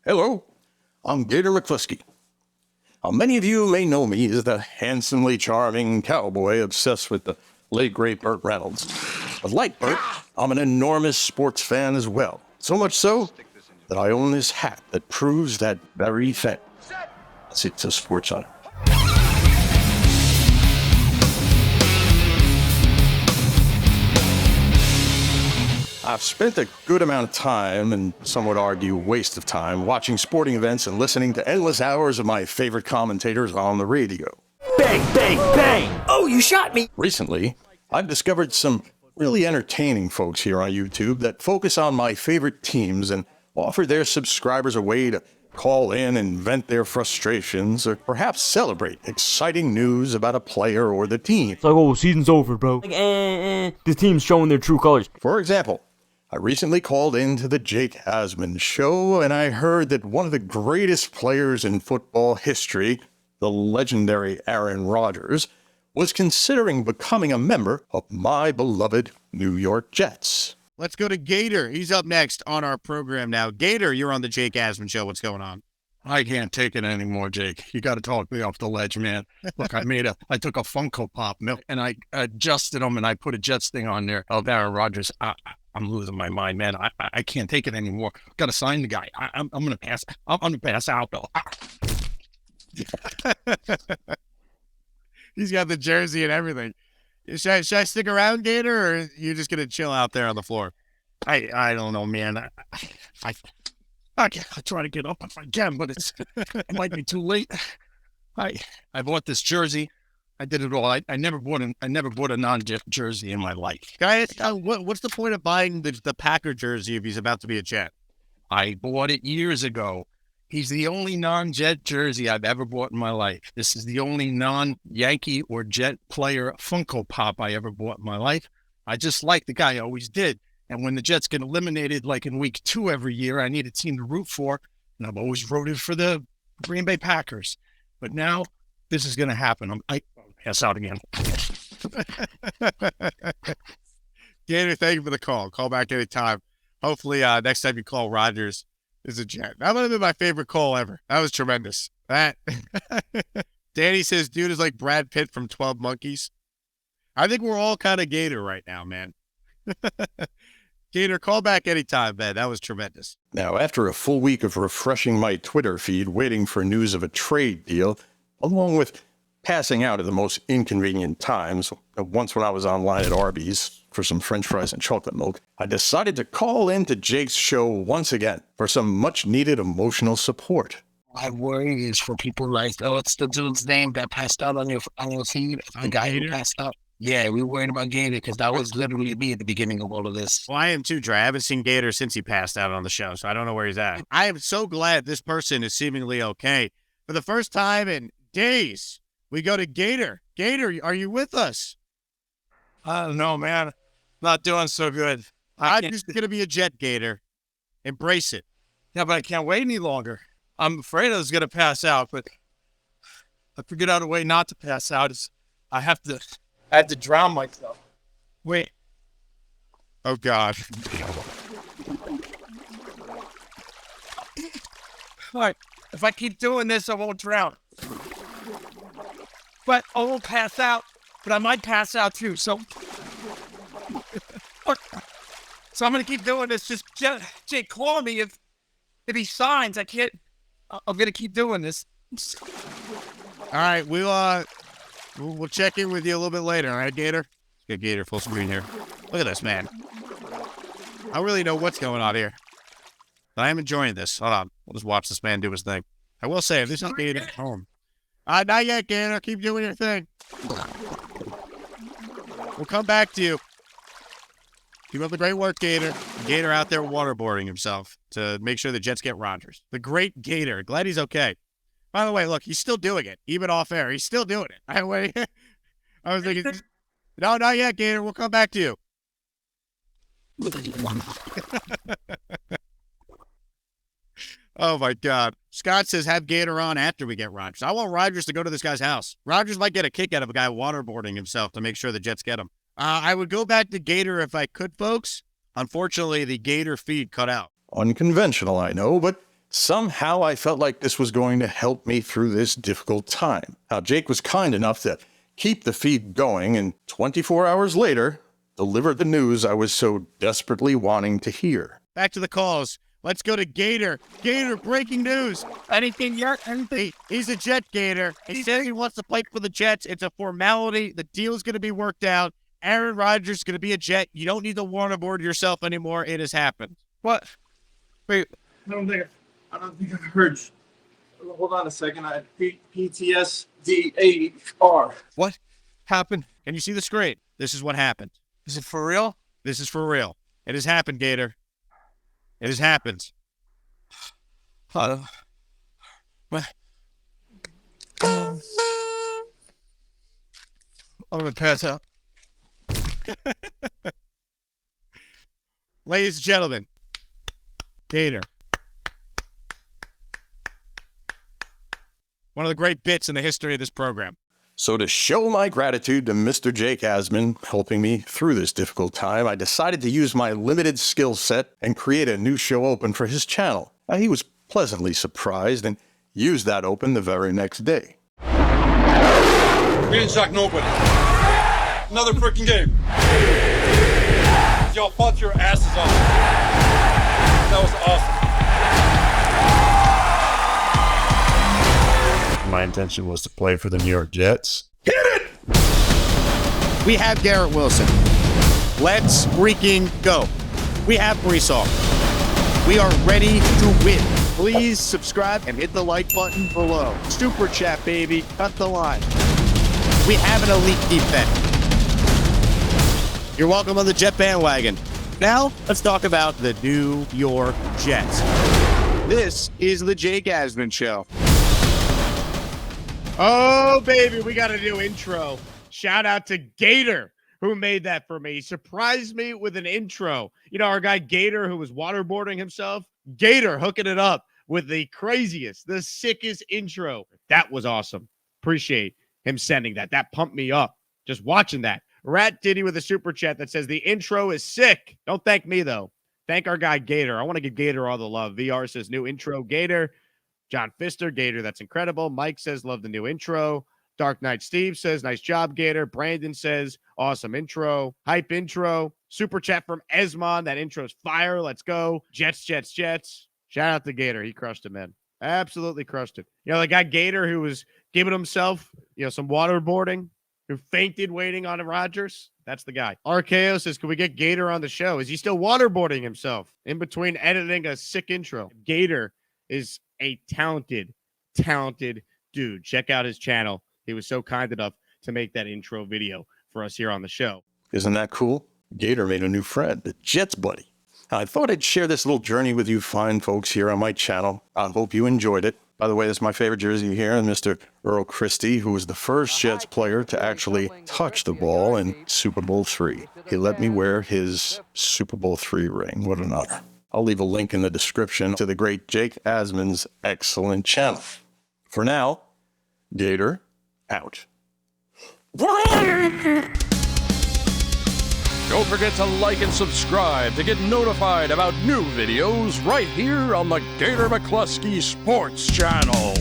Hello, I'm Gator McKLUSKY. Now, many of you may know me as the handsomely charming cowboy obsessed with the late great Burt Reynolds. But like Burt, I'm an enormous sports fan as well. So much so that I own this hat that proves that very thing. It's a sports on it. I've spent a good amount of time, and some would argue waste of time, watching sporting events and listening to endless hours of my favorite commentators on the radio. Bang, bang, bang! Oh, you shot me! Recently, I've discovered some really entertaining folks here on YouTube that focus on my favorite teams and offer their subscribers a way to call in and vent their frustrations or perhaps celebrate exciting news about a player or the team. It's like, oh, season's over, bro. Like, the team's showing their true colors. For example, I recently called into the Jake Asman show, and I heard that one of the greatest players in football history, the legendary Aaron Rodgers, was considering becoming a member of my beloved New York Jets. Let's go to Gator. He's up next on our program now. Gator, you're on the Jake Asman show. What's going on? I can't take it anymore, Jake. You got to talk me off the ledge, man. Look, I took a Funko Pop milk and I adjusted them and I put a Jets thing on there of Aaron Rodgers. I'm losing my mind, man. I can't take it anymore. Got to sign the guy. I'm gonna pass. I'm gonna pass out though. He's got the jersey and everything. Should I stick around, Gator, or you just gonna chill out there on the floor? I don't know, man. I try to get up if I can, but it might be too late. I bought this jersey. I did it all. I never bought a non-Jet jersey in my life. Guys, what's the point of buying the Packer jersey if he's about to be a Jet? I bought it years ago. He's the only non-Jet jersey I've ever bought in my life. This is the only non-Yankee or Jet player Funko Pop I ever bought in my life. I just like the guy. I always did. And when the Jets get eliminated, like in week 2 every year, I need a team to root for. And I've always rooted for the Green Bay Packers. But now this is going to happen. I pass out again. Gator, thank you for the call. Call back anytime. Hopefully, next time you call Rodgers is a Jet. That might have been my favorite call ever. That was tremendous. That Danny says, dude is like Brad Pitt from 12 Monkeys. I think we're all kind of Gator right now, man. Gator, call back anytime, man. That was tremendous. Now, after a full week of refreshing my Twitter feed, waiting for news of a trade deal, along with passing out at the most inconvenient times, once when I was online at Arby's for some French fries and chocolate milk, I decided to call into Jake's show once again for some much-needed emotional support. My worry is for people like, what's the dude's name that passed out on your feed? The guy who passed out. Yeah, we were worried about Gator because that was literally me at the beginning of all of this. Well, I am too, Dre. I haven't seen Gator since he passed out on the show, so I don't know where he's at. I am so glad this person is seemingly okay. For the first time in days, we go to Gator. Gator, are you with us? I don't know, man. Not doing so good. I'm just going to be a Jet, Gator. Embrace it. Yeah, but I can't wait any longer. I'm afraid I was going to pass out, but I figured out a way not to pass out. I have to drown myself. Wait. Oh, God. All right. If I keep doing this, I won't drown. But I won't pass out. But I might pass out too. So I'm going to keep doing this. Just Jake, call me if he signs. I can't. I'm going to keep doing this. All right. We'll check in with you a little bit later. All right, Gator? Let's get Gator full screen here. Look at this, man. I don't really know what's going on here. But I am enjoying this. Hold on. We'll just watch this man do his thing. I will say, if this is Gator at home. Not yet, Gator. Keep doing your thing. We'll come back to you. Keep up the great work, Gator. Gator out there waterboarding himself to make sure the Jets get Rodgers. The great Gator. Glad he's okay. By the way, look, he's still doing it. Even off air, he's still doing it. I was thinking, no, not yet, Gator. We'll come back to you. Oh, my God. Scott says, have Gator on after we get Rodgers. I want Rodgers to go to this guy's house. Rodgers might get a kick out of a guy waterboarding himself to make sure the Jets get him. I would go back to Gator if I could, folks. Unfortunately, the Gator feed cut out. Unconventional, I know, but Somehow I felt like this was going to help me through this difficult time. Now, Jake was kind enough to keep the feed going, and 24 hours later, delivered the news I was so desperately wanting to hear. Back to the calls. Let's go to Gator. Gator, breaking news. Anything yet? Anything? He's a Jet, Gator. He says he wants to play for the Jets. It's a formality. The deal's going to be worked out. Aaron Rodgers is going to be a Jet. You don't need to waterboard yourself anymore. It has happened. What? Wait. I don't think I heard you. Hold on a second. I had PTSD-AR. What happened? Can you see the screen? This is what happened. Is it for real? This is for real. It has happened, Gator. It has happened. What? I'm going to pass out. Ladies and gentlemen, Gator. One of the great bits in the history of this program. So to show my gratitude to Mr. Jake Asman helping me through this difficult time, I decided to use my limited skill set and create a new show open for his channel. Now, he was pleasantly surprised and used that open the very next day. We didn't shock nobody. Another freaking game. Y'all fought your asses off. That was awesome. My intention was to play for the New York Jets. We have Garrett Wilson. Let's freaking go. We have Brees Hall. We are ready to win. Please subscribe and hit the like button below. Super chat, baby. Cut the line. We have an elite defense. You're welcome on the Jet bandwagon. Now, let's talk about the New York Jets. This is the Jake Asman Show. Oh, baby, we got a new intro. Shout out to Gator, who made that for me. He surprised me with an intro. You know, our guy Gator, who was waterboarding himself, Gator hooking it up with the craziest, the sickest intro. That was awesome. Appreciate him sending that. That pumped me up. Just watching that. Rat Diddy with a super chat that says the intro is sick. Don't thank me, though. Thank our guy Gator. I want to give Gator all the love. VR says new intro, Gator. John Pfister, Gator, that's incredible. Mike says, love the new intro. Dark Knight Steve says, nice job, Gator. Brandon says, awesome intro. Hype intro. Super chat from Asman. That intro's fire. Let's go. Jets, Jets, Jets. Shout out to Gator. He crushed it, man. Absolutely crushed it. You know, the guy Gator who was giving himself, some waterboarding, who fainted waiting on Rodgers. That's the guy. RKO says, can we get Gator on the show? Is he still waterboarding himself in between editing a sick intro? Gator is a talented dude. Check out his channel. He was so kind enough to make that intro video for us here on the show. Isn't that cool? Gator made a new friend, the Jets buddy. Now, I thought I'd share this little journey with you fine folks here on my channel. I hope you enjoyed it. By the way, this is my favorite jersey here, and Mr. Earl Christie, who was the first Jets player to actually touch the ball in Super Bowl III. He let me wear his Super Bowl III ring. What an honor. I'll leave a link in the description to the great Jake Asman's excellent channel. For now, Gator out. Don't forget to like and subscribe to get notified about new videos right here on the Gator McKLUSKY Sports Channel.